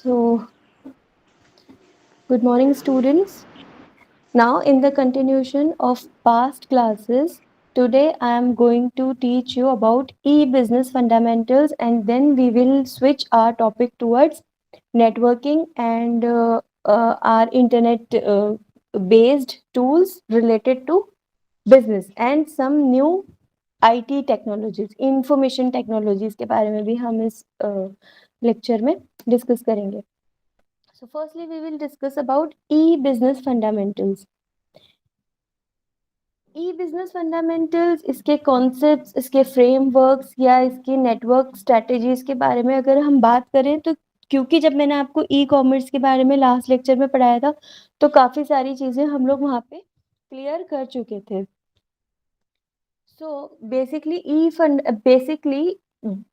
So, good morning, students. Now, in the continuation of past classes, today I am going to teach you about e-business fundamentals, and then we will switch our topic towards networking and our internet based tools related to business and some new IT technologies information technologies के बारे में भी हम इस lecture में discuss करेंगे. So firstly, we will discuss about e-business fundamentals. E-business fundamentals, इसके concepts, इसके फ्रेमवर्क्स या इसकी नेटवर्क स्ट्रेटेजीज के बारे में अगर हम बात करें तो क्योंकि जब मैंने आपको ई कॉमर्स के बारे में लास्ट लेक्चर में पढ़ाया था तो काफ़ी सारी चीज़ें हम लोग वहाँ पे क्लियर कर चुके थे. सो बेसिकली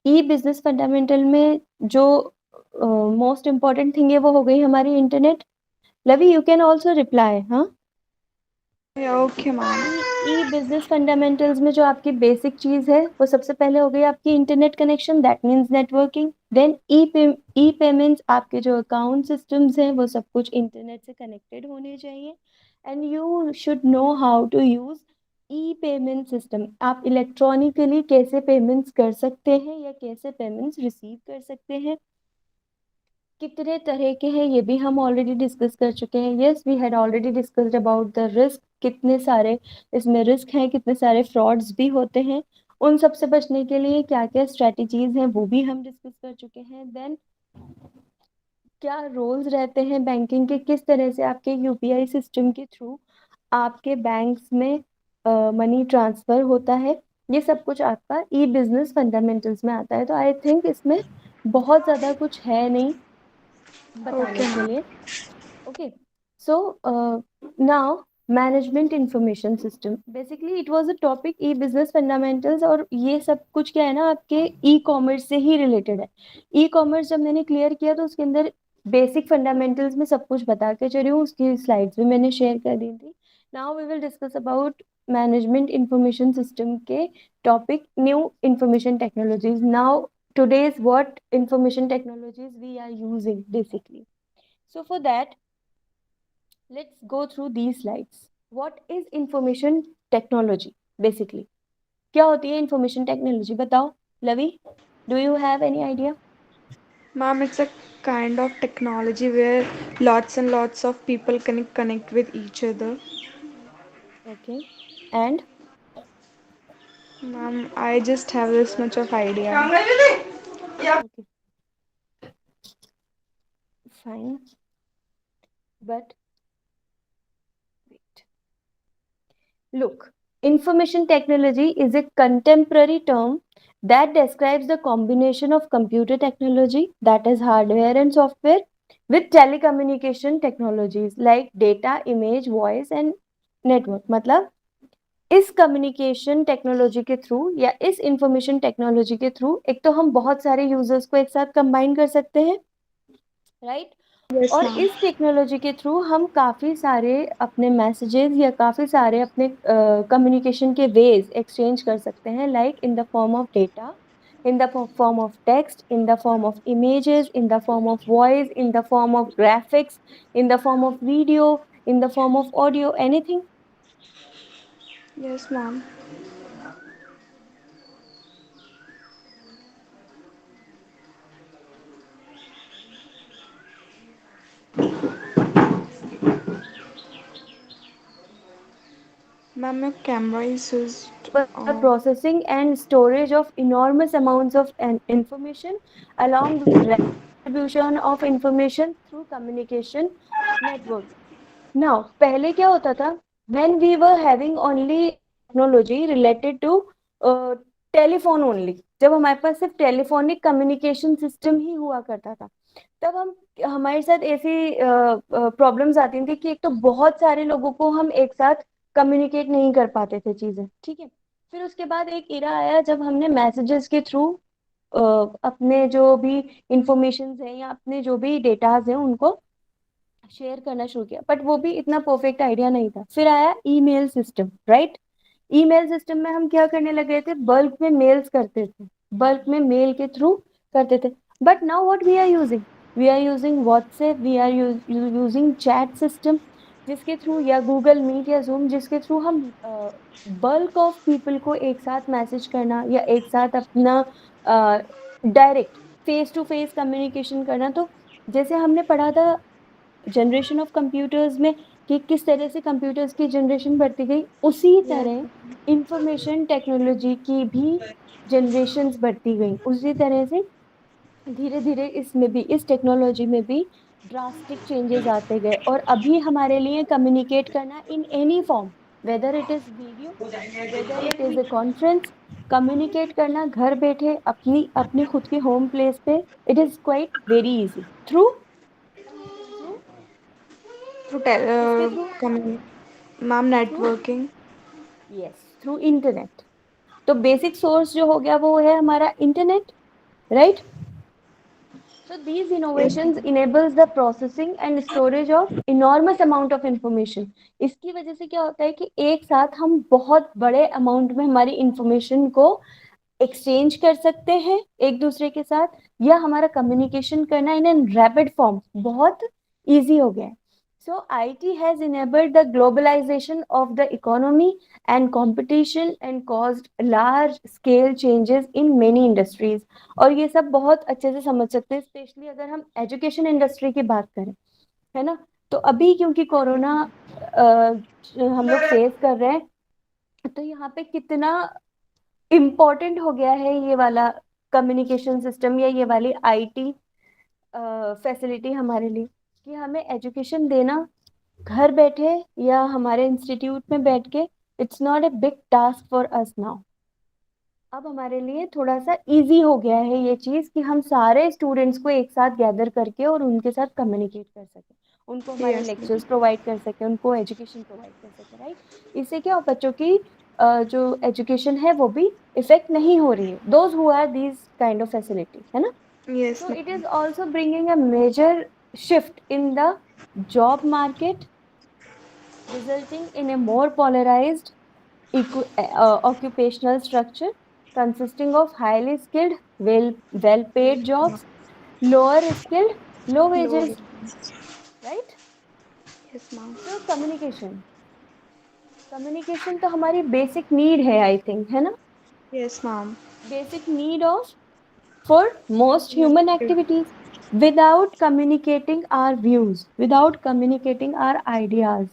ई बिजनेस फंडामेंटल में जो मोस्ट इम्पॉर्टेंट थिंग है वो हो गई हमारी इंटरनेट. लवी, यू कैन ऑल्सो रिप्लाई. हाँ, okay ma'am. E business fundamentals में जो आपकी बेसिक चीज है वो सबसे पहले हो गई आपकी internet connection, that means networking. Then e payments, आपके जो अकाउंट सिस्टम्स हैं वो सब कुछ इंटरनेट से कनेक्टेड होने चाहिए. And you should know how to use e payment system. आप इलेक्ट्रॉनिकली कैसे पेमेंट्स कर सकते हैं या कैसे पेमेंट्स रिसीव कर सकते हैं, कितने तरह के हैं ये भी हम ऑलरेडी डिस्कस कर चुके हैं. Yes, we had already discussed about the risk. कितने सारे इसमें रिस्क हैं, कितने सारे फ्रॉड्स भी होते हैं, उन सब से बचने के लिए क्या क्या स्ट्रेटजीज हैं वो भी हम डिस्कस कर चुके हैं. देन क्या रोल्स रहते हैं बैंकिंग के, किस तरह से आपके यूपीआई सिस्टम के थ्रू आपके बैंक्स में मनी ट्रांसफर होता है, ये सब कुछ आपका ई बिजनेस फंडामेंटल्स में आता है. तो आई थिंक इसमें बहुत ज़्यादा कुछ है नहीं बताने ओके के मैम. लिए. Okay, so now management information system, basically it was a topic E business fundamentals, और ये सब कुछ क्या है ना आपके ई कॉमर्स से ही रिलेटेड है. ई कॉमर्स जब मैंने क्लियर किया तो उसके अंदर बेसिक फंडामेंटल्स में सब कुछ बता के चली हूँ, उसकी स्लाइड्स भी मैंने शेयर कर दी थी. Now we will discuss about management information system के topic new information technologies. Now today's what information technologies we are using basically. So for that, let's go through these slides. What is information technology basically? क्या होती है information technology, बताओ. लवी, do you have any idea? Ma'am, it's a kind of technology where lots and lots of people can connect with each other. Okay, and Ma'am, I just have this much of idea. okay, fine, but wait. Look, information technology is a contemporary term that describes the combination of computer technology, that is hardware and software, with telecommunication technologies like data, image, voice and network. मतलब इस communication technology के through या इस information technology के through एक तो हम बहुत सारे यूजर्स को एक साथ कंबाइन कर सकते हैं, राइट. Yes, और ma'am. इस टेक्नोलॉजी के थ्रू हम काफ़ी सारे अपने मैसेजेस या काफ़ी सारे अपने कम्युनिकेशन के वेज एक्सचेंज कर सकते हैं, like in the form of data, in the form of text, in the form of images, in the form of voice, in the form of graphics, in the form of video, in the form of audio, anything. Yes, ma'am. Ma'am, your camera is just. For processing and storage of enormous amounts of information along with distribution of information through communication networks. Now, पहले क्या होता था, when we were having only technology related to telephone only, जब हमारे पास सिर्फ telephonic communication system ही हुआ करता था, तब हम हमारे साथ ऐसी प्रॉब्लम्स आती थी कि एक तो बहुत सारे लोगों को हम एक साथ कम्युनिकेट नहीं कर पाते थे चीजें, ठीक है. फिर उसके बाद एक इरा आया जब हमने मैसेजेस के थ्रू अपने जो भी इंफॉर्मेशन है या अपने जो भी डेटाज हैं उनको शेयर करना शुरू किया, बट वो भी इतना परफेक्ट आइडिया नहीं था. फिर आया email system, right. Email system में हम क्या करने लगे थे, बल्क में मेल के थ्रू करते थे. But now what we are using, we are using WhatsApp, we are using chat system, जिसके थ्रू, या गूगल मीट या जूम, जिसके थ्रू हम बल्क ऑफ पीपल को एक साथ मैसेज करना या एक साथ अपना direct face to face communication करना। तो जैसे हमने पढ़ा था जनरेशन ऑफ कंप्यूटर्स में कि किस तरह से कंप्यूटर्स की जनरेशन बढ़ती गई, उसी Yes. तरह इंफॉर्मेशन टेक्नोलॉजी की भी जनरेशन्स बढ़ती गई। उसी तरह से धीरे धीरे इसमें भी, इस टेक्नोलॉजी में भी ड्रास्टिक चेंजेस आते गए। और अभी हमारे लिए कम्युनिकेट करना in any form, whether it is video, whether it is a conference, communicate करना घर बैठे अपनी अपने खुद के होम प्लेस पे, it is quite very easy through through Through किसके through? ma'am, through, networking. Yes, through internet. तो बेसिक सोर्स जो हो गया वो है हमारा internet, right? So these Yes, innovations ma'am. enables the processing and storage of enormous amount of information। इसकी वजह से क्या होता है कि एक साथ हम बहुत बड़े अमाउंट में हमारी इंफॉर्मेशन को एक्सचेंज कर सकते हैं एक दूसरे के साथ, या हमारा कम्युनिकेशन करना इन एन रैपिड फॉर्म बहुत इजी हो गया है। So IT has enabled the globalisation of the economy and competition and caused large scale changes in many industries. और ये सब बहुत अच्छे से समझ सकते हैं, स्पेशली अगर हम एजुकेशन इंडस्ट्री की बात करें, है ना? तो अभी क्योंकि कोरोना हम लोग फेस कर रहे हैं, तो यहाँ पे कितना इम्पोर्टेंट हो गया है ये वाला कम्युनिकेशन सिस्टम या ये वाली आईटी फैसिलिटी हमारे लिए, कि हमें एजुकेशन देना घर बैठे या हमारे इंस्टीट्यूट में बैठ के, it's not a big task for us now. अब हमारे लिए थोड़ा सा इजी हो गया है ये चीज कि हम सारे स्टूडेंट्स को एक साथ गैदर करके और उनके साथ कम्युनिकेट कर सकें, उनको हमारे Yes, लेक्चर्स प्रोवाइड कर सकें, उनको एजुकेशन प्रोवाइड कर सकें, राइट? इससे क्या हो, बच्चों की जो एजुकेशन है वो भी इफेक्ट नहीं हो रही है, those who are these kind of facility, है ना? yes, So it ma'am. is also bringing a major shift in the job market, resulting in a more polarized occupational structure consisting of highly skilled, well Yes, paid ma'am. jobs, lower skilled, low Low. wages, right? Yes, ma'am. So communication तो हमारी basic need है, I think, है ना? Yes, ma'am. Basic need of for most Human human activity. activities. Without communicating our views, without communicating our ideas,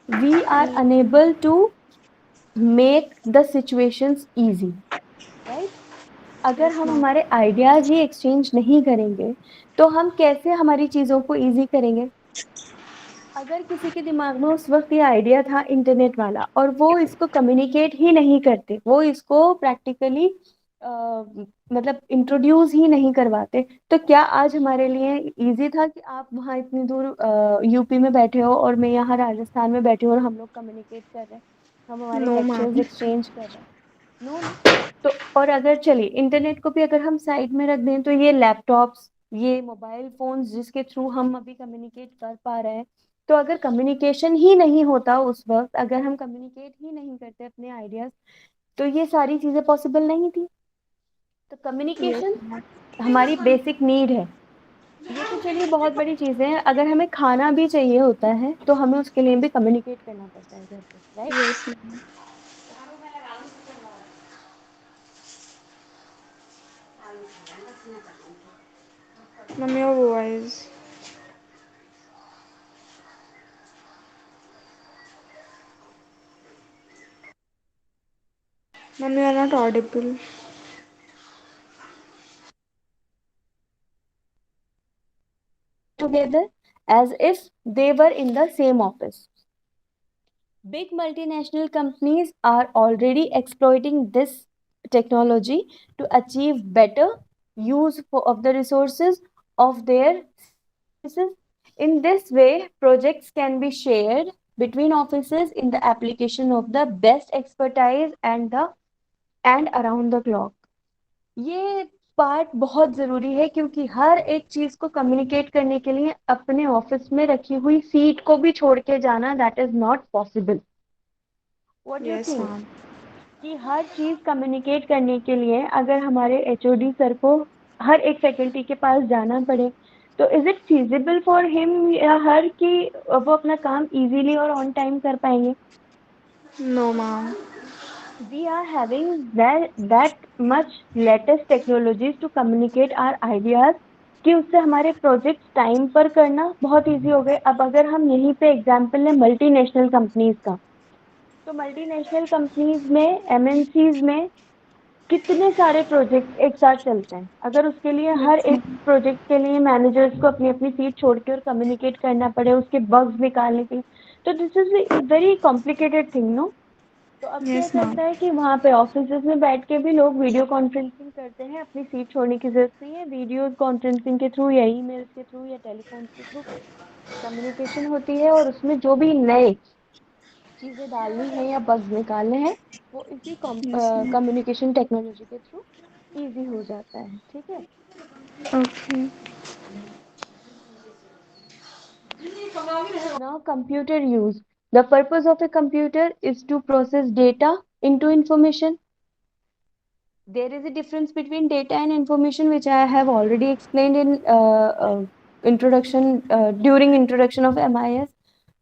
we are unable to make the situations easy, right? अगर Yes, हम ma'am. हमारे ideas ही exchange नहीं करेंगे तो हम कैसे हमारी चीजों को इजी करेंगे? अगर किसी के दिमाग में उस वक्त ये आइडिया था इंटरनेट वाला और वो इसको कम्युनिकेट ही नहीं करते, वो इसको प्रैक्टिकली मतलब इंट्रोड्यूस ही नहीं करवाते, तो क्या आज हमारे लिए इजी था कि आप वहाँ इतनी दूर यूपी में बैठे हो और मैं यहाँ राजस्थान में बैठी हूँ और हम लोग कम्युनिकेट कर रहे हैं, हम हमारे No, लेक्चर्स ma'am. एक्सचेंज कर रहे हैं? नो ना। तो और अगर चलिए इंटरनेट को भी अगर हम साइड में रख दें, तो ये लैपटॉप्स, ये मोबाइल फोन्स जिसके थ्रू हम अभी कम्युनिकेट कर पा रहे हैं, तो अगर कम्युनिकेशन ही नहीं होता उस वक्त, अगर हम कम्युनिकेट ही नहीं करते अपने आइडियाज, तो ये सारी चीजें पॉसिबल नहीं थी। तो Yes, कम्युनिकेशन ma'am. हमारी बेसिक नीड है। ये तो चलिए बहुत बड़ी चीजें हैं, अगर हमें खाना भी चाहिए होता है तो हमें उसके लिए भी कम्युनिकेट करना पड़ता है घर पे, right? Yes, ma'am. Ma'am, your voice. Ma'am, you are not audible. Together as if they were in the same office. Big multinational companies are already exploiting this technology to achieve better of the resources of their services. In this way, projects can be shared between offices in the application of the best expertise and around the clock. ये part बहुत जरूरी है क्योंकि हर एक चीज को communicate करने के लिए अपने ऑफिस में रखी हुई सीट को भी छोड़ के जाना, that is not possible. What do you Yes, think? ma'am. कि हर चीज कम्युनिकेट करने के लिए अगर हमारे एचओडी सर को हर एक फैकल्टी के पास जाना पड़े, तो is it feasible for him या हर कि वो अपना काम इजीली और ऑन टाइम कर पाएंगे? No, ma'am. We are having that much latest technologies to communicate our ideas कि उससे हमारे प्रोजेक्ट्स टाइम पर करना बहुत इजी हो गए। अब अगर हम यहीं पे एग्जांपल लें मल्टीनेशनल कंपनीज का, तो मल्टीनेशनल कंपनीज में, एमएनसीज में कितने सारे प्रोजेक्ट एक साथ चलते हैं। अगर उसके लिए हर Yes, एक ma'am. प्रोजेक्ट के लिए मैनेजर्स को अपनी अपनी सीट छोड़ के और कम्युनिकेट करना पड़े उसके बग्स निकालने के लिए, तो this is very complicated thing, no? तो अब क्या Yes, ma'am. करता है कि वहाँ पे ऑफिसेज में बैठ के भी लोग वीडियो कॉन्फ्रेंसिंग करते हैं, अपनी सीट छोड़ने की जरूरत नहीं है, वीडियो कॉन्फ्रेंसिंग के थ्रू या ईमेल्स के थ्रू या टेलीफोन के थ्रू कम्युनिकेशन होती है, और उसमें जो भी नए चीजें डालनी है या बग्स निकालने हैं वो इसी Yes, ma'am. कम्युनिकेशन टेक्नोलॉजी के थ्रू इजी हो जाता है। ठीक है। Okay. Now computer use. The purpose of a computer is to process data into information. There is a difference between data and information, which I have already explained in introduction during introduction of MIS.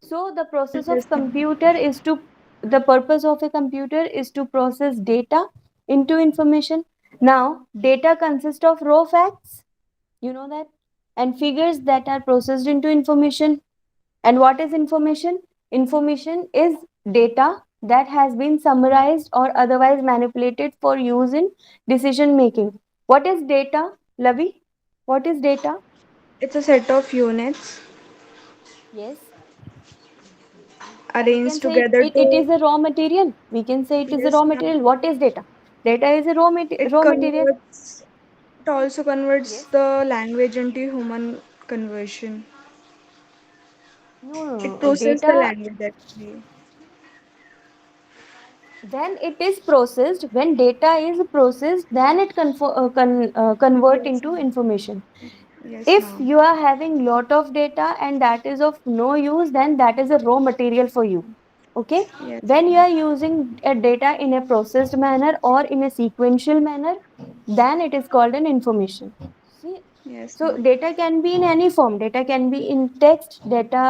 So the process Yes, of ma'am. computer is to the purpose of a computer is to process data into information. Now data consists of raw facts, you know that, and figures that are processed into information. And what is information? Information is data that has been summarized or otherwise manipulated for use in decision making. What is data, Lavi? What is data? It's a set of units Yes. We can arranged say together it to is a raw material. We can say it is a yes, raw ma'am. material. What is data? Data is a It raw material. converts. It also converts Yes. the language into human conversion. No, no, It no. processes the Data, language actually. when it is processed, when data is processed, then it convert Yes, into ma'am. information. Yes, If ma'am. you are having lot of data and that is of no use, then that is a raw material for you. Okay. Yes, When you ma'am. are using a data in a processed manner or in a sequential manner, then it is called an information. See, Yes, so ma'am. data can be in any form. Data can be in text, data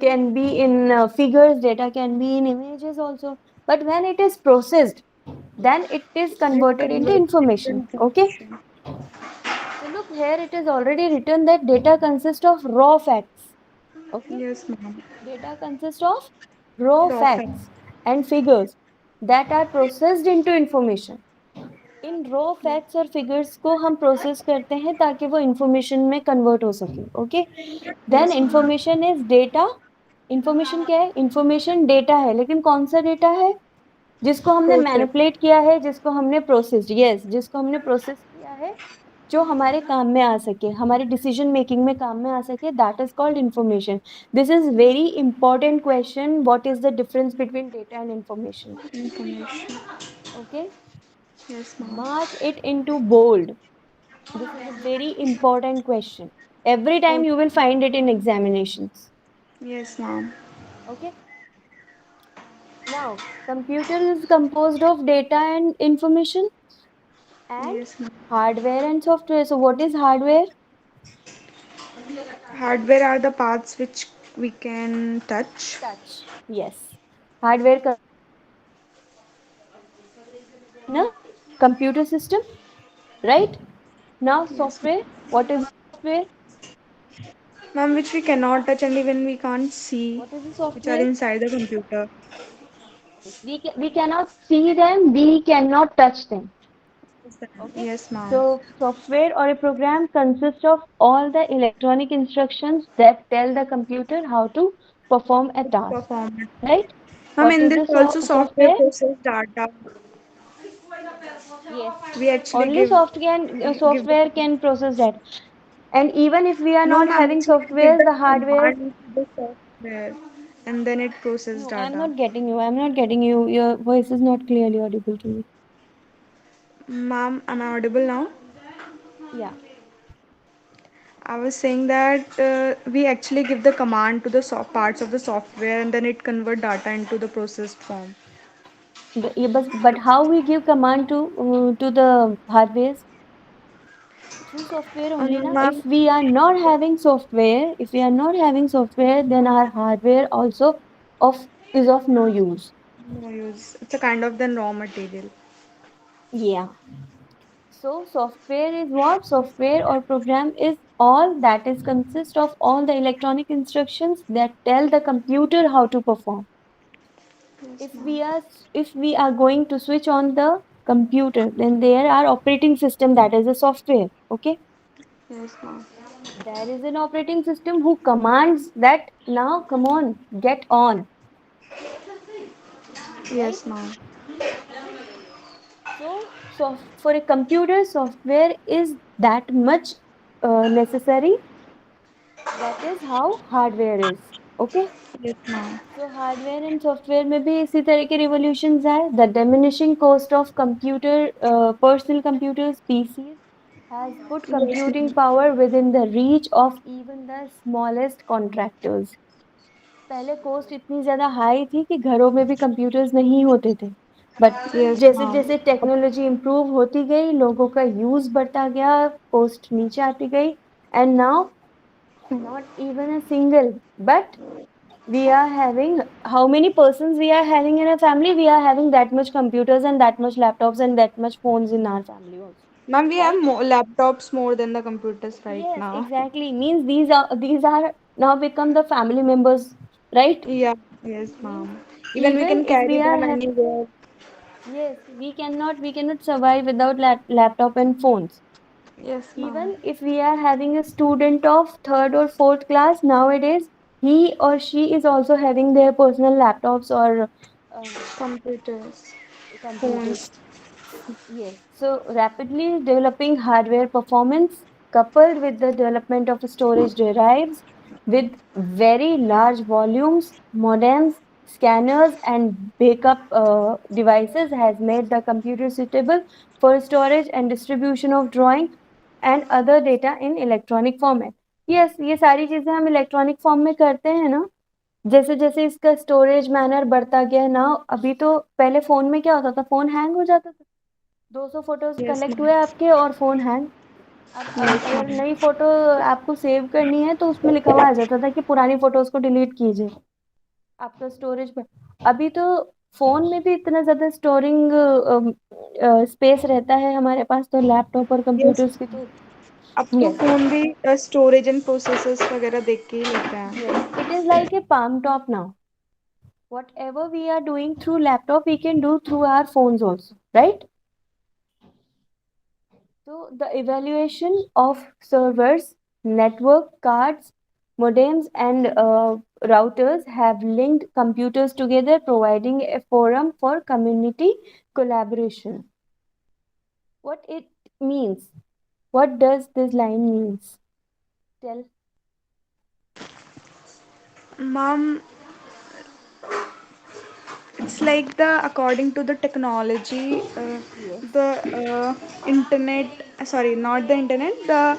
can be in figures, data can be in images also. But when it is processed, then it is It converted into converts into information. Okay. information. So look here, it is already written that data consists of raw facts. Okay. Yes, ma'am. Data consists of raw Raw fact. facts and figures that are processed into information. In raw facts और figures को हम process करते हैं ताकि वो information में convert हो सके। Okay. Then Yes, ma'am. Information is data. Information क्या है? इंफॉर्मेशन डेटा है, लेकिन कौन सा डेटा है? जिसको हमने Process. मैनिपुलेट किया है, जिसको हमने प्रोसेस, यस, जिसको हमने प्रोसेस किया है, जो हमारे काम में आ सके, हमारे डिसीजन मेकिंग में काम में आ सके, that is called information. This is very important question, what is the difference between data and information? Information. Okay. Yes, ma'am. Mark it into bold. This is a very important question. Every time Oh, you will find it in examinations. yes, ma'am. Okay. Now, computer is composed of data and information and Yes, ma'am. hardware and software. So, what is hardware? Hardware are the parts which we can touch. Touch. Yes. Hardware in a computer system, right? Now, Yes, software. What is software? ma'am, which we cannot touch and even we can't see, What is the which are software? inside the computer. We cannot see them, we cannot touch them. Okay. Yes, ma'am. So software or a program consists of all the electronic instructions that tell the computer how to perform a task, Performance. right? Ma'am, What in is this the also software software? process data. Yes. We actually Only give the software can process that. And even if we are no, not ma'am. having Actually, we give software, the the hardware. command to the software, and then it processes No, I'm data. not getting you. I'm not getting you. Your voice is not clearly audible to me. Ma'am, am I audible now? Yeah. I was saying that we actually give the command to the parts of the software, and then it convert data into the processed form. Yeah, but how we give command to the hardware? Through software only. Now, Ma'am, if we are not having software, if we are not having software, then our hardware also of is of no use. no use. It's a kind of then raw material. Yeah. So software is what? Software or program is all that is consist of all the electronic instructions that tell the computer how to perform. Yes, If ma'am. we are if we are going to switch on the computer, then there are operating system, that is a software. Okay. Yes, ma'am. There is an operating system who commands that now come on, get on, right? Yes, ma'am. So for a computer, software is that much necessary. That is how hardware is. Okay. Yes, ma'am. So hardware and software में भी इसी तरह के revolutions आए. The diminishing cost of computer personal computers PCs has put Yes, computing ma'am. power within the reach of even the smallest contractors. पहले cost इतनी ज़्यादा high थी कि घरों में भी कंप्यूटर्स नहीं होते थे. बट Yes, जैसे ma'am. जैसे टेक्नोलॉजी इम्प्रूव होती गई, लोगों का यूज़ बढ़ता गया, कॉस्ट नीचे आती गई, and now not even a single, but we are having, how many persons we are having in a family? We are having that much computers and that much laptops and that much phones in our family also, Ma'am, we have right? more laptops more than the computers right Yes, now. exactly. Means these are now become the family members, right? Yeah, yes, Means ma'am. Even we even can if carry we are them having, anywhere. yes, we cannot survive without laptop and phones. Yes, ma'am. Even if we are having a student of third or fourth class nowadays, he or she is also having their personal laptops or Computers, computers. phones. Yes, so rapidly developing hardware performance coupled with the development of storage drives with very large volumes, modems, scanners, and backup devices has made the computer suitable for storage and distribution of drawing and other data in electronic format. Yes, ये सारी चीजें हम electronic form में करते हैं ना. जैसे जैसे इसका स्टोरेज मैनर बढ़ता गया ना, अभी तो पहले फोन में क्या होता था, फोन हैंग हो जाता था. 200 फोटोज Yes, कलेक्ट ma'am. हुए आपके और फोन हैंग. अब Yes, अगर ma'am. नई फोटो आपको सेव करनी है तो उसमें लिखा हुआ आ जाता था कि पुरानी फोटोज को डिलीट कीजिए, आपका स्टोरेज पर. अभी तो फोन में भी इतना ज्यादा स्टोरिंग स्पेस रहता है हमारे पास, तो लैपटॉप और Yes. कंप्यूटर्स की तो. अब तो यस. फोन भी स्टोरेज एंड प्रोसेसर्स वगैरह देख के ही लेते हैं. Yes, it is like a palm top now. Whatever we are doing through laptop, we can do through our phones also, right? So the evaluation of servers, network cards, modems, and routers have linked computers together, providing a forum for community collaboration. What it means? What does this line means? Tell. Ma'am, it's like the according to the technology, Yes. the internet. Sorry, not the internet. The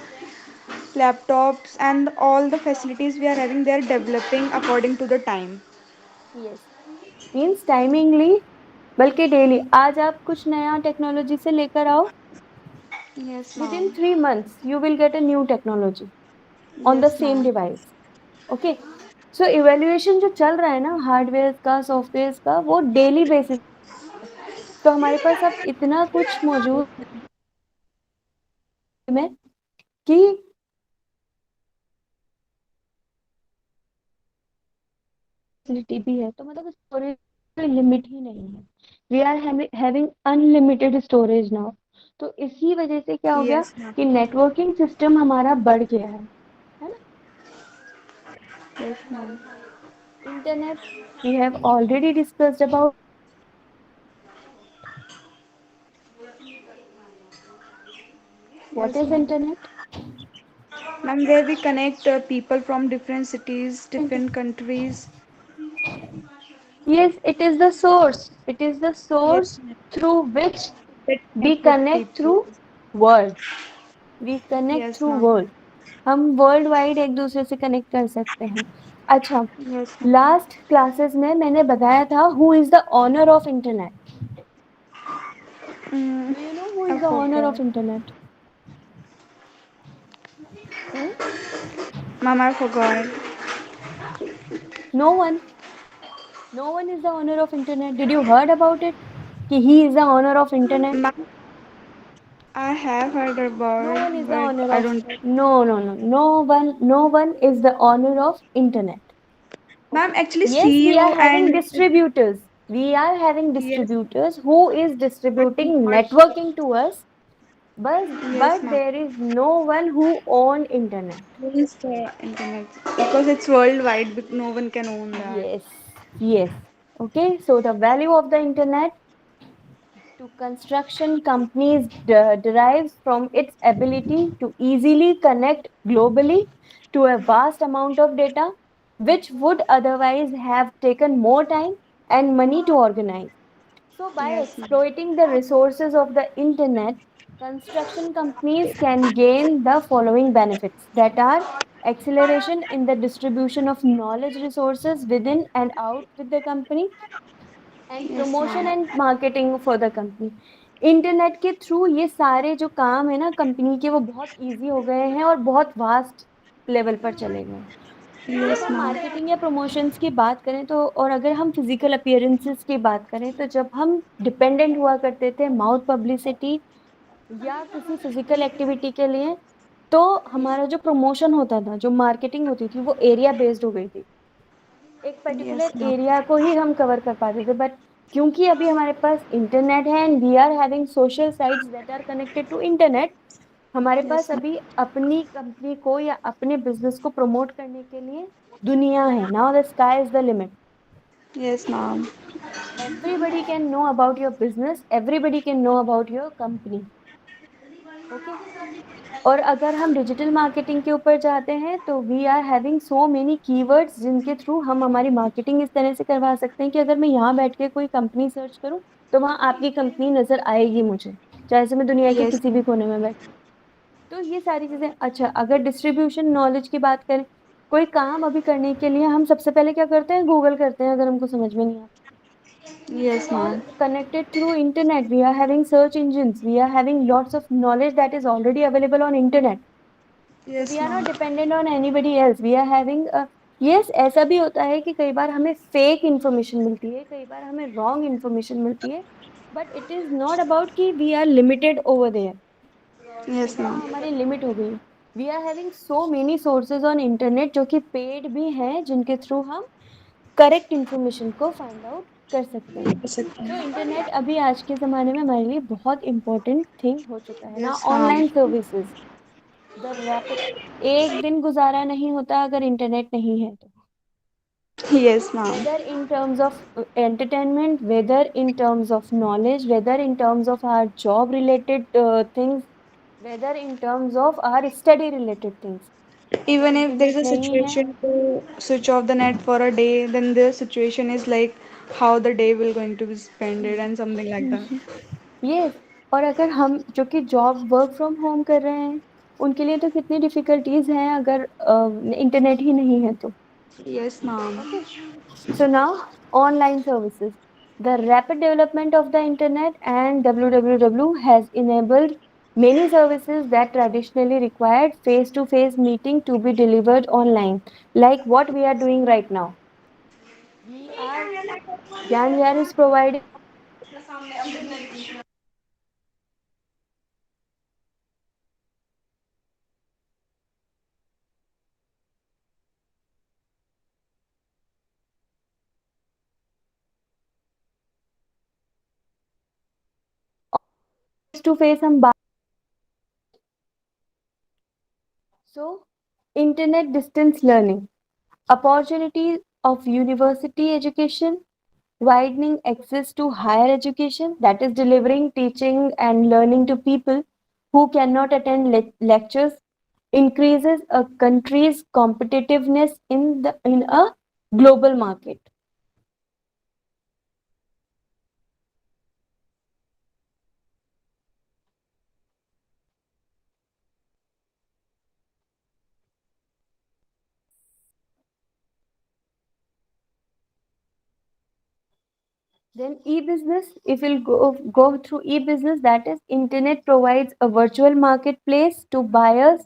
laptops and all the facilities we are having, they are developing according to the time. Yes. Means timingly, बल्कि daily. आज आप कुछ नया technology से लेकर आओ, Yes, within ma'am. 3 months you will get a new technology on the Yes, same ma'am. device. Okay. So evaluation जो चल रहा है ना हार्डवेयर का सॉफ्टवेयर का, वो डेली बेसिस. तो हमारे पास अब इतना कुछ मौजूद है कि फैसिलिटी भी है, तो मतलब स्टोरेज लिमिट ही नहीं है. We are having unlimited storage now. तो इसी वजह से क्या हो गया Yes, ma'am. कि नेटवर्किंग सिस्टम हमारा बढ़ गया है ना. Yes, ma'am. Internet, we have already discussed about what Yes, is ma'am. Internet. Ma'am, where we connect people from different cities, different countries. Yes, it is the source. It is the Yes, source ma'am. through which That we connect with connect people. through world. We connect Yes, through ma'am. world. हम world wide एक दूसरे से connect कर सकते हैं. अच्छा, Yes, ma'am. Last classes में मैंने बताया था who is the owner of internet. Mm, do you know who I is the owner forgot. Of internet? Hmm? Ma'am, I forgot. No one. No one is the owner of internet. Did you heard about it? Ki he is the owner of internet. Ma'am, I have heard No about, one is the but owner I of. don't. No, no, no. No one is the owner of internet. Ma'am, Okay. actually, Yes, we are CEO having and distributors. We are having yes, distributors who is but distributing not. networking to us, but Yes, ma'am. there is no one who own internet. Who is the internet? Because it's worldwide, but no one can own that. Yes, yes. Okay, so the value of the internet to construction companies derives from its ability to easily connect globally to a vast amount of data, which would otherwise have taken more time and money to organize. So, by Yes, ma'am. exploiting the resources of the internet, construction companies can gain the following benefits that are acceleration in the distribution of knowledge resources within and out with the company, and Yes, promotion ma'am. And marketing for the company. Internet के through ये सारे जो काम है ना company के वो बहुत इजी हो गए हैं और बहुत वास्ट लेवल पर चले गए हैं. जब Yes, हम ma'am. मार्केटिंग या प्रमोशंस की बात करें तो और अगर हम फिजिकल अपीयरेंसेस की बात करें तो जब हम डिपेंडेंट हुआ करते थे माउथ पब्लिसिटी या किसी फिजिकल एक्टिविटी के लिए, तो हमारा जो प्रमोशन होता था, जो मार्केटिंग होती थी, वो एरिया बेस्ड हो गई थी. एक पर्टिकुलर Yes, ma'am. एरिया को ही हम कवर कर पाते थे. बट क्योंकि अभी हमारे पास इंटरनेट है and we are having social sites that are connected to internet, हमारे पास Yes, ma'am. अभी अपनी कंपनी को या अपने बिजनेस को प्रमोट करने के लिए दुनिया है. Now the sky is the limit. Yes, ma'am. Everybody can know about your business, everybody can know about your company. Okay. और अगर हम डिजिटल मार्केटिंग के ऊपर जाते हैं तो we are having so many keywords जिनके थ्रू हम हमारी मार्केटिंग इस तरह से करवा सकते हैं कि अगर मैं यहाँ बैठ के कोई कंपनी सर्च करूँ तो वहाँ आपकी कंपनी नजर आएगी मुझे, चाहे से मैं दुनिया के Yes, किसी भी ma'am. कोने में बैठी. तो ये सारी चीजें. अच्छा, अगर डिस्ट्रीब्यूशन नॉलेज की बात करें, कोई काम अभी करने के लिए हम सबसे पहले क्या करते हैं, गूगल करते हैं अगर हमको समझ में नहीं आता. We are Yes, all ma'am. connected through internet. We are having search engines. We are having lots of knowledge that is already available on internet. So we Yes, are not ma'am. dependent on anybody else. We are having a. Yes, ऐसा भी होता है कि कई बार हमें fake information मिलती है, कई बार हमें रॉन्ग इन्फॉर्मेशन मिलती है, but it is not about कि we are limited over there, Yes, वहाँ ma'am. हमारी लिमिट हो गई. We are having so many sources on internet जो कि पेड भी हैं, जिनके थ्रू हम करेक्ट इन्फॉर्मेशन को फाइंड आउट कर सकते हैं. तो इंटरनेट अभी आज के ज़माने में हमारे लिए बहुत इंपॉर्टेंट थिंग हो चुका है ना. Yes, ma'am. Online services, the rapid. एक दिन गुजारा नहीं होता अगर इंटरनेट नहीं है तो. Yes, ma'am. Whether in terms of entertainment, whether in terms of knowledge, whether in terms of our job related things, whether in terms of our study related things. अगर Even if there's internet a नहीं है. situation to switch off the net for a day, then the situation is like how the day will going to be spent and something like that. Yes. और अगर हम जो कि job work from home कर रहे हैं, उनके लिए तो कितनी डिफिकल्टीज हैं अगर इंटरनेट ही नहीं है तो. Yes, ma'am. Okay. So now, online services. The rapid development of the internet and www has enabled many services that traditionally required face-to-face meeting to be delivered online, like what we are doing right now. We are Gyan Vyar is providing face-to-face हम बात. So, internet distance learning, opportunities of university education, widening access to higher education, that is delivering teaching and learning to people who cannot attend lectures, increases a country's competitiveness in a global market. Then e-business, if we'll go through e-business, that is internet provides a virtual marketplace to buyers,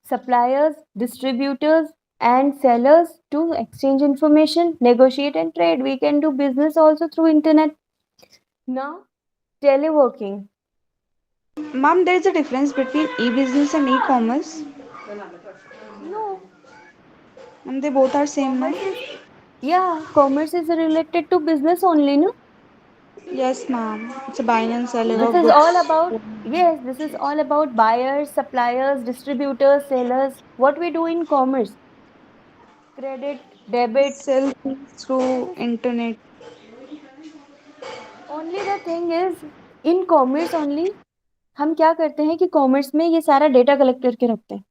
suppliers, distributors, and sellers to exchange information, negotiate, and trade. We can do business also through internet. Now, teleworking. Ma'am, there is a difference between e-business and e-commerce. No, And they both are same, no? commerce is, yeah, commerce is related to business only, no? Yes, ma'am. It's a buying and selling This of is all goods. about, yes, this is all about buyers, suppliers, distributors, sellers. What we do in commerce, credit, debit. Sell things This through is internet. only the thing is in commerce only हम क्या करते हैं कि commerce में ये सारा data collect करके रखते हैं.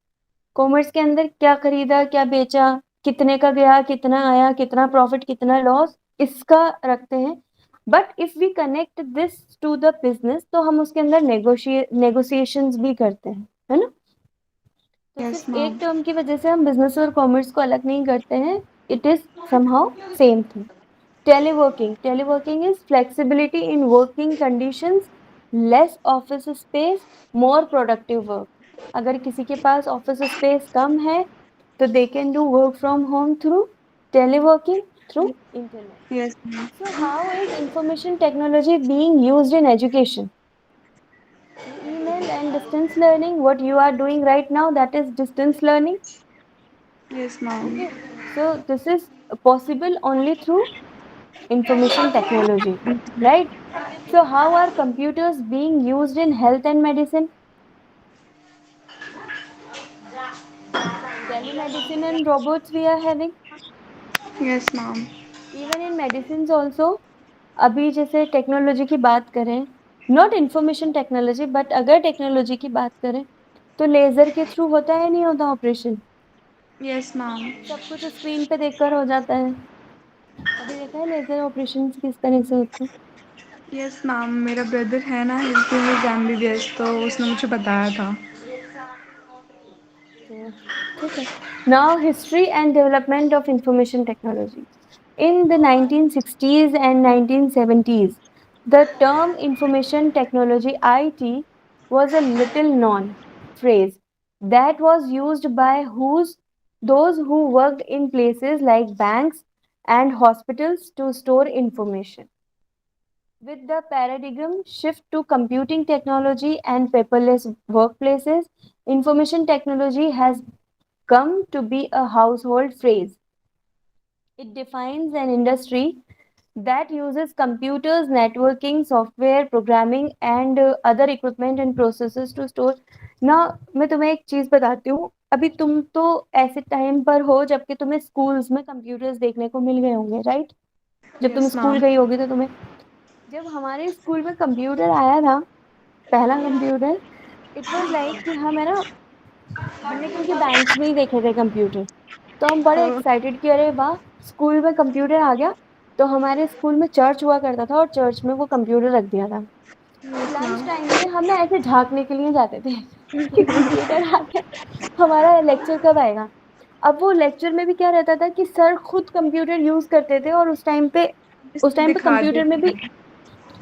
कॉमर्स के अंदर क्या खरीदा, क्या बेचा, कितने का गया, कितना आया, कितना प्रॉफिट, कितना लॉस, इसका रखते हैं. But if we connect this to the business तो हम उसके अंदर नेगोशिएशंस भी करते हैं, है ना. तो Yes, सिर्फ एक ma'am. टर्म की वजह से हम बिजनेस और कॉमर्स को अलग नहीं करते हैं. It is somehow same thing. Teleworking. Teleworking is flexibility in working conditions, less office space, more productive work. अगर किसी के पास ऑफिस स्पेस कम है तो they can do work from home through teleworking through internet. Yes, ma'am. So how is information technology being used in education? Through email and distance learning. What you are doing right now, that is distance learning. Yes, ma'am. Okay. So this is possible only through information technology, right? So how are computers being used in health and medicine? Telemedicine and robots we are having. Yes, ma'am. Even in medicines also. अभी जैसे technology की बात करें, not information technology but अगर technology की बात करें तो लेजर के थ्रू होता है नहीं होता ऑपरेशन. Yes, ma'am. सब कुछ स्क्रीन पे देखकर हो जाता है. कभी देखा है लेजर ऑपरेशन किस तरह से होते हैं? यस मैम, मेरा ब्रदर है ना हेल्थ एमबीबीएस, तो उसने मुझे बताया था. तो ठीक है. Now history and development of information technology. In the 1960s and 1970s, the term information technology IT was a little known phrase that was used by those who worked in places like banks and hospitals to store information. With the paradigm shift to computing technology and paperless workplaces, information technology has come to be a household phrase. It defines an industry that uses computers, networking, software, programming, and other equipment and processes to store. ना मैं तुम्हें एक चीज बताती हूँ. अभी तुम तो ऐसे टाइम पर हो जबकि तुम्हें स्कूल्स में कंप्यूटर्स देखने को मिल गए होंगे, राइट? जब तुम यस स्कूल मैम. गई होगी तो तुम्हें, जब हमारे स्कूल में कंप्यूटर आया था, पहला कंप्यूटर, इट वाज लाइक कि हम है ना, हमने क्योंकि बैंक्स में ही देखे थे कंप्यूटर, तो हम बड़े एक्साइटेड कि अरे वाह, स्कूल में कंप्यूटर आ गया. तो हमारे स्कूल में चर्च हुआ करता था और चर्च में वो कंप्यूटर रख दिया था. तो यस लंच मैम. टाइम में हम ना ऐसे झांकने के लिए जाते थे कि कंप्यूटर आ गया, हमारा लेक्चर कब आएगा. अब वो लेक्चर में भी क्या रहता था कि सर खुद कंप्यूटर यूज करते थे और उस टाइम पे दिखा कंप्यूटर में देते भी, हैं.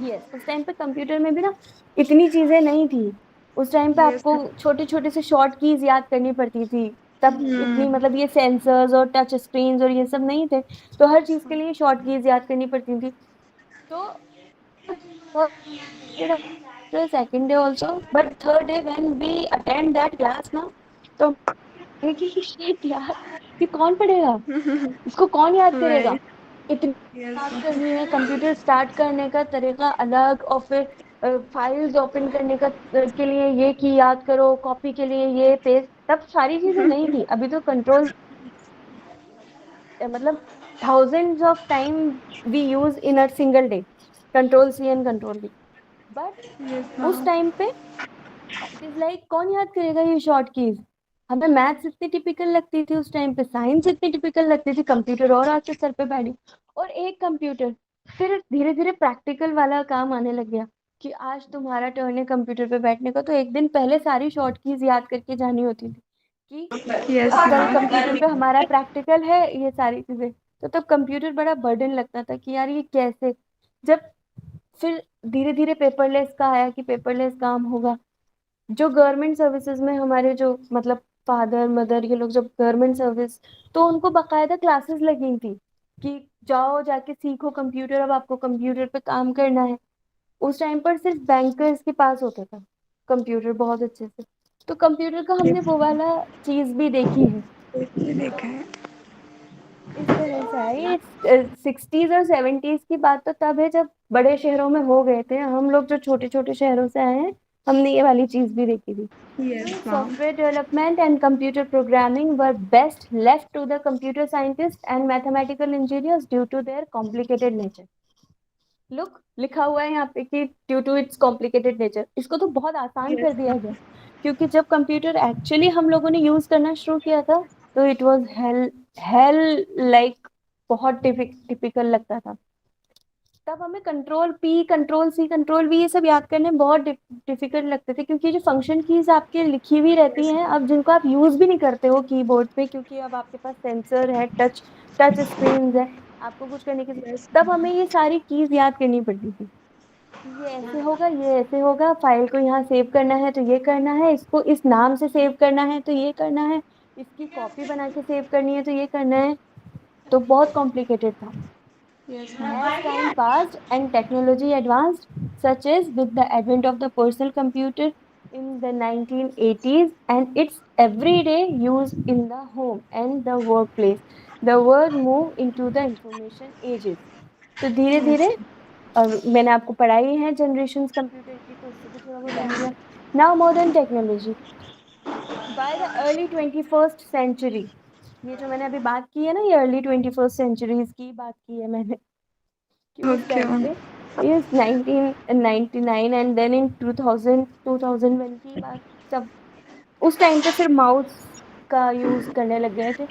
यस, उस टाइम पे कंप्यूटर में भी ना इतनी चीजें नहीं थी. उस टाइम पे यस. आपको छोटे छोटे से शॉर्ट कीज याद करनी पड़ती थी. तब इतनी मतलब ये सेंसर्स और टच स्क्रीन्स और ये सब नहीं थे, तो हर चीज के लिए शॉर्ट कीज याद करनी पड़ती थी. तो second day also, but third day when we attend that class ना, तो कि शिट यार, ये कौन पढ़ेगा, इसको कौन याद करेगा. राइट. इतनी यस. बात करनी है, कंप्यूटर स्टार्ट करने का तरीका अलग, और फिर फाइल्स ओपन करने का के लिए ये की याद करो, कॉपी के लिए ये पेस्ट, तब सारी चीजें नहीं थी. अभी तो कंट्रोल मतलब thousands of time we use in a single day, control C and control V. But yes उस मैम. टाइम पे इट इज लाइक कौन याद करेगा ये शॉर्ट कीज. हमें मैथ्स इतनी टिपिकल लगती थी उस टाइम पे, साइंस इतनी टिपिकल लगती थी, कंप्यूटर और आके सर पे बैठी और एक कंप्यूटर. फिर धीरे धीरे प्रैक्टिकल वाला काम आने लग गया कि आज तुम्हारा टर्न है कंप्यूटर पे बैठने का, तो एक दिन पहले सारी शॉर्ट कीज याद करके जानी होती थी कि यस अब कल कंप्यूटर पे मैम. हमारा प्रैक्टिकल है, ये सारी चीजें. तो तब कंप्यूटर बड़ा बर्डन लगता था कि यार ये कैसे. जब फिर धीरे धीरे पेपरलेस का आया कि पेपरलेस काम होगा, जो गवर्नमेंट सर्विसेज में हमारे जो मतलब फादर मदर ये लोग जब गवर्नमेंट सर्विस, तो उनको बकायदा क्लासेस लगी थी कि जाओ जाके सीखो कंप्यूटर, अब आपको कंप्यूटर पे काम करना है। उस टाइम पर सिर्फ बैंकर्स के पास होता था कंप्यूटर बहुत अच्छे से। तो कंप्यूटर का हमने वो वाला चीज भी देखी है। ये देखा है। इस तरह से है ये। 60s और 70s की बात तो तब है जब बड़े शहरों में हो गए थे, हम लोग जो छोटे छोटे शहरों से आए हैं हमने ये वाली चीज भी देखी थी। So yes ma'am. software development and computer programming were best left to the computer scientists and mathematical engineers due to their complicated nature. Look लिखा हुआ है यहाँ पे कि due to its complicated nature, इसको तो बहुत आसान कर यस दिया गया। क्योंकि जब कंप्यूटर एक्चुअली हम लोगों ने यूज करना शुरू किया था तो it was hell, hell like, बहुत टिपिकल लगता था। तब हमें control P control C control V ये सब याद करने में बहुत डिफिकल्ट लगते थे, क्योंकि जो फंक्शन कीज आपके लिखी हुई रहती हैं अब जिनको आप यूज भी नहीं करते हो कीबोर्ड पे, क्योंकि अब आपके पास सेंसर है, टच टच स्क्रीन है, आपको कुछ करने की। यस तब हमें ये सारी कीज याद करनी पड़ती थी कि ये ऐसे होगा, ये ऐसे होगा, फाइल को यहाँ सेव करना है तो ये करना है, इसको इस नाम से सेव करना है तो ये करना है, इसकी कॉपी बना के सेव करनी है तो ये करना है। तो बहुत कॉम्प्लिकेटेड था। Yes As ma'am. time passed and technology advanced, such as with the advent of the personal computer in the 1980s and its everyday use in the home and the workplace, the world moved into the information ages. तो धीरे yes. धीरे, और मैंने आपको पढ़ाई है generations computer की तो उससे भी थोड़ा बहुत idea. Now modern technology by the early 21st century, ये जो मैंने अभी बात की है ना, ये अर्ली 21st सेंचुरीज की बात की है मैंने कि उस ओके टाइम मैम। पे ये 1999 एंड देन इन 2001 की बात। जब उस टाइम पे फिर माउस का यूज करने लग गए थे,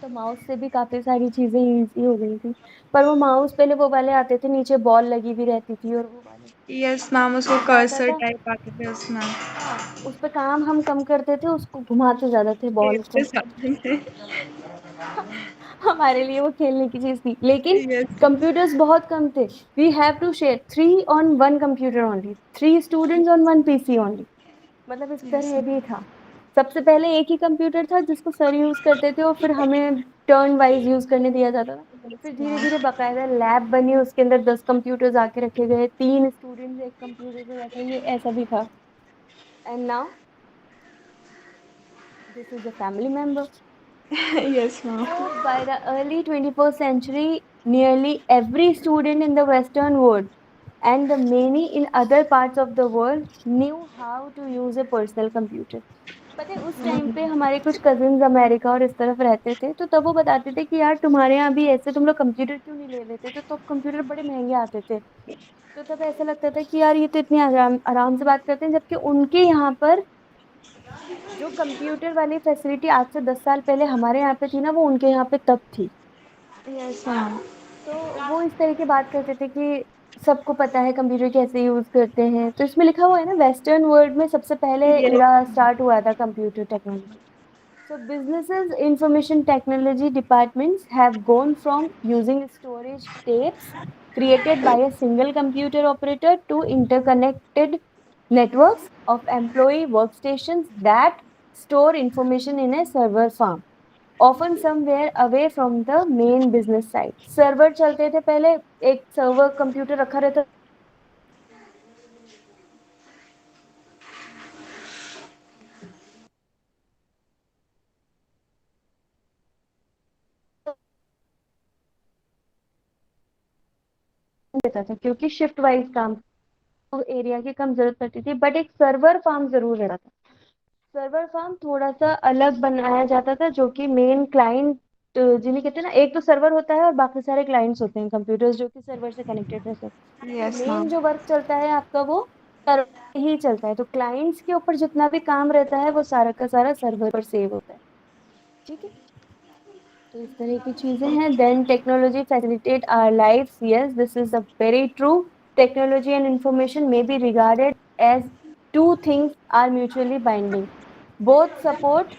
तो माउस से भी काफी सारी चीजें इजी हो गई थी। पर वो माउस पहले वो वाले आते थे, नीचे बॉल लगी हुई रहती थी, और वो वाले यस मैम, उसको ऐसा होता कर्सर था। टाइप आते थे उसमें। हाँ, उस पे काम हम कम करते थे, उसको घुमाते ज्यादा थे बॉल खेलते को। साथ में। हमारे लिए वो खेलने की चीज थी, लेकिन यस। कंप्यूटर्स बहुत कम थे। We have to share 3 on 1 computer only, 3 students on 1 PC only, मतलब इस यस तरह भी था। सबसे पहले एक ही कंप्यूटर था जिसको सर यूज करते थे, और फिर हमें टर्न वाइज यूज करने दिया जाता था। फिर धीरे मैम। धीरे बकायदा लैब बनी, उसके अंदर 10 कंप्यूटर्स आके रखे गए, 3 स्टूडेंट्स एक कंप्यूटर पे बैठे, ये ऐसा भी था। And now this is a family member. Yes ma'am. So, by the early 21st century, nearly every student in the Western world and the many in other parts of the world knew how to use a personal computer. पता है उस time पे हमारे कुछ cousins America और इस तरफ रहते थे, तो तब वो बताते थे कि यार तुम्हारे यहाँ भी ऐसे तुम लोग कंप्यूटर क्यों नहीं ले लेते, तो तब कंप्यूटर बड़े महंगे आते थे। तो तब ऐसा लगता था कि यार ये तो इतनी आराम आराम से बात करते हैं, जबकि उनके यहाँ पर जो कंप्यूटर वाली फैसिलिटी आज से 10 साल पहले हमारे यहाँ पे थी ना, वो उनके यहाँ पे तब थी। Yes ma'am. तो वो इस तरह की बात करते थे कि सबको पता है कंप्यूटर कैसे यूज करते हैं। तो इसमें लिखा हुआ है ना, वेस्टर्न वर्ल्ड में सबसे पहले यस। इरा स्टार्ट हुआ था computer technology. So businesses information technology departments have gone from using storage tapes created by a single computer operator to interconnected networks of employee workstations that store information in a server farm, often somewhere away from the main business site. Server चलते थे पहले, एक server computer रखा रहता देता था, क्योंकि shift wise काम एरिया की कम जरूरत पड़ती थी, बट एक सर्वर फार्म जरूर रहता था। सर्वर फार्म थोड़ा सा अलग बनाया जाता था, जो कि मेन क्लाइंट जिन्हें कहते हैं ना, एक तो सर्वर होता है और बाकी सारे क्लाइंट्स होते हैं कंप्यूटर्स जो कि सर्वर से कनेक्टेड रहते हैं। तो यस मेन मैम। जो वर्क चलता है आपका वो सर्वर ही चलता है, तो क्लाइंट्स के ऊपर जितना भी काम रहता है वो सारा का सारा सर्वर पर सेव होता है। ठीक है, तो इस तरह की चीजें हैं। Then technology facilitate our life, yes this is a very true. Technology and information may be regarded as two things are mutually binding. Both support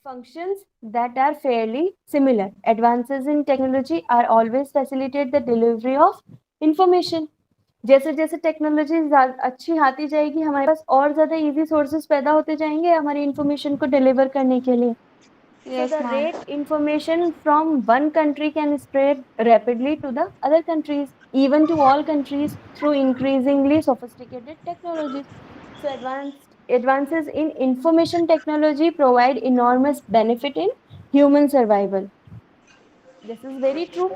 functions that are fairly similar. Advances in technology are always facilitate the delivery of information. जैसे जैसे technology अच्छी आती जाएगी, हमारे पास और ज्यादा easy sources पैदा होते जाएंगे हमारी इंफॉर्मेशन को डिलीवर करने के लिए. So Yes, the ma'am. rate information from one country can spread rapidly to the other countries, even to all countries through increasingly sophisticated technologies. So advances in information technology provide enormous benefit in human survival. This is very true.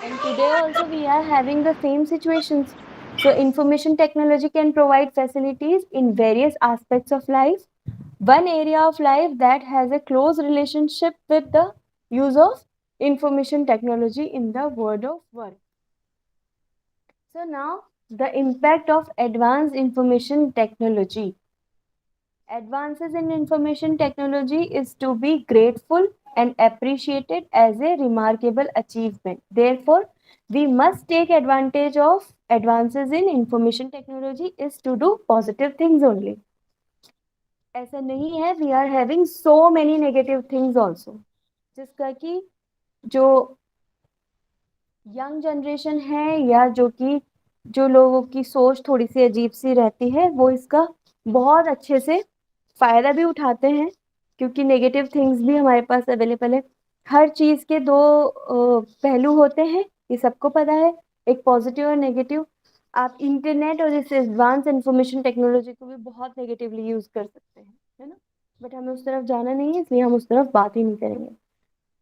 And today also we are having the same situations. So information technology can provide facilities in various aspects of life. One area of life that has a close relationship with the use of information technology in the world of work. So now the impact of advanced information technology. Advances in information technology is to be grateful and appreciated as a remarkable achievement. Therefore, we must take advantage of advances in information technology is to do positive things only. ऐसा नहीं है, we are having so many negative things also, जिसका कि जो young generation है या जो लोगों की सोच थोड़ी सी अजीब सी रहती है, वो इसका बहुत अच्छे से फायदा भी उठाते हैं, क्योंकि नेगेटिव थिंग्स भी हमारे पास अवेलेबल है. हर चीज के दो पहलू होते हैं, ये सबको पता है, एक पॉजिटिव और नेगेटिव. आप इंटरनेट और इस एडवांस इंफॉर्मेशन टेक्नोलॉजी को भी बहुत नेगेटिवली यूज कर सकते हैं, है ना. बट हमें उस तरफ जाना नहीं है, इसलिए हम उस तरफ बात ही नहीं करेंगे.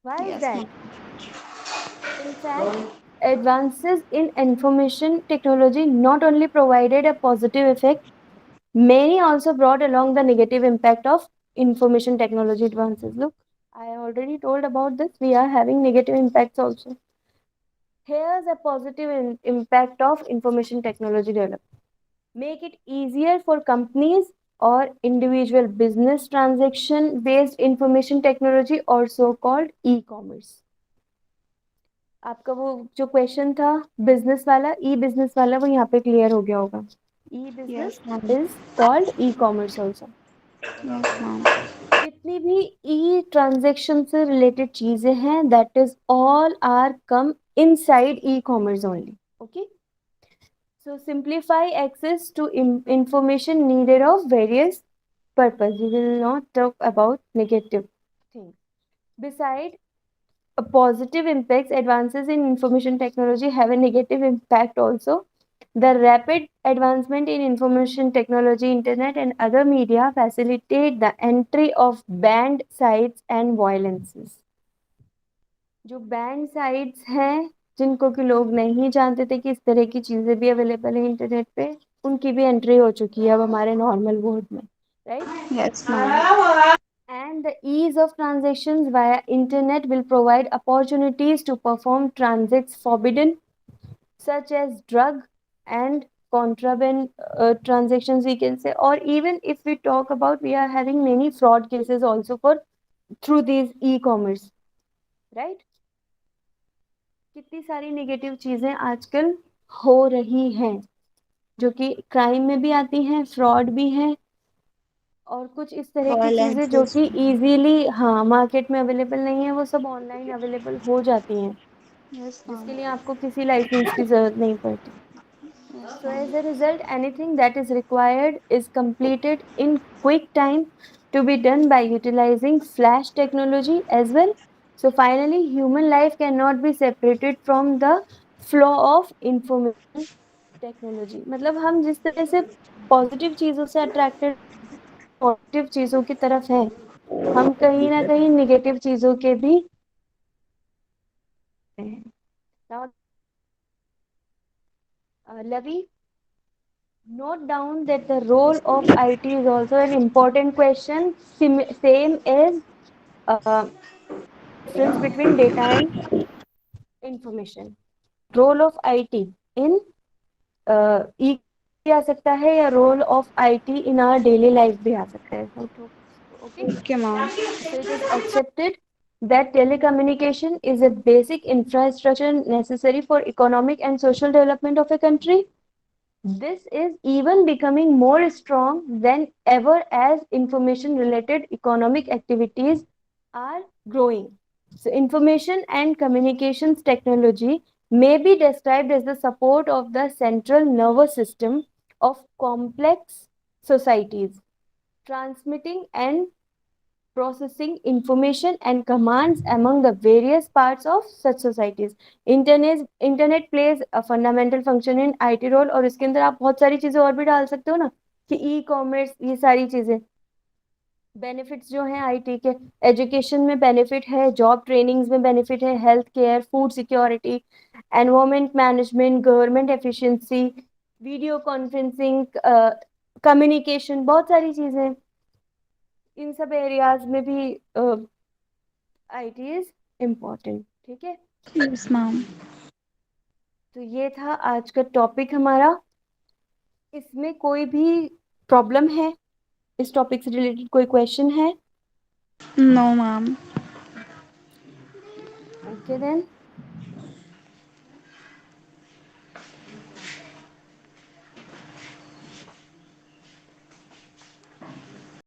Why is Yes, that? ma'am. In fact, advances in information technology not only provided a positive effect, many also brought along the negative impact of information technology advances. Look, I already told about this. We are having negative impacts also. Here's a positive impact of information technology development. Make it easier for companies or individual business transaction based information technology or so called e-commerce. आपका वो जो question था business वाला, ई business वाला, वो यहाँ पे clear हो गया होगा. E business Yes, ma'am. Is called e commerce also. Yes, ma'am. जितनी भी ई ट्रांजेक्शन से रिलेटेड चीजें हैं, that is all are come inside e commerce only. Okay. So simplify access to information needed of various purpose. We will not talk about negative things. Besides a positive impacts, advances in information technology have a negative impact also. The rapid advancement in information technology, internet and other media facilitate the entry of banned sites and violences. जो band sites हैं, जिनको कि लोग नहीं जानते थे कि इस तरह की चीजें भी अवेलेबल है इंटरनेट पे, उनकी भी एंट्री हो चुकी है अब हमारे नॉर्मल वर्ल्ड में, right. Yes, ma'am. And the ease of transactions via internet will provide opportunities to perform transacts forbidden, such as drug and contraband transactions, we can say. Or even if we talk about, we are having many fraud cases also for through these e-commerce, right. कितनी सारी negative चीजें आजकल हो रही हैं, जो कि crime में भी आती हैं, फ्रॉड भी है, और कुछ इस तरह की चीजें जो Violences. कि इजीली, हाँ, मार्केट में अवेलेबल नहीं है, वो सब ऑनलाइन अवेलेबल हो जाती हैं, Yes, जिसके ma'am. लिए आपको किसी लाइसेंस की जरूरत नहीं पड़ती. Yes, So ma'am. as a result, anything that is required is completed in quick time to be done by utilizing flash technology as well. So finally, human life cannot be separated from the flow of information technology. मतलब हम जिस तरह से positive चीजों से attracted, positive चीजों की तरफ हैं, हम कहीं ना कहीं निगेटिव चीजों के भी हैं. Now, Lavi, note down that the role of IT is also an important question. Same as difference between data and information. Role of IT in e भी आ सकता है, या role of IT in our daily life भी आ सकता है. Okay. Okay, ma'am. So it is accepted that telecommunication is a basic infrastructure necessary for economic and social development of a country. This is even becoming more strong than ever as information related economic activities are growing. So information and communications technology may be described as the support of the central nervous system of complex societies, transmitting and processing information and commands among the various parts of such societies. Internet plays a fundamental function in IT role, और इसके अंदर आप बहुत सारी चीजें और भी डाल सकते हो ना, कि ई कॉमर्स, ये सारी चीजें। बेनिफिट्स जो हैं आईटी के, एजुकेशन में बेनिफिट है, जॉब ट्रेनिंग्स में बेनिफिट है, health care, food security, environment management, government efficiency, video conferencing, communication, बहुत सारी चीजें। इन सब एरियाज में भी आईटी इज इम्पोर्टेंट। ठीक है, Yes, ma'am. तो ये था आज का टॉपिक हमारा। इसमें कोई भी प्रॉब्लम है, इस टॉपिक से रिलेटेड कोई क्वेश्चन है? No, ma'am. Okay then.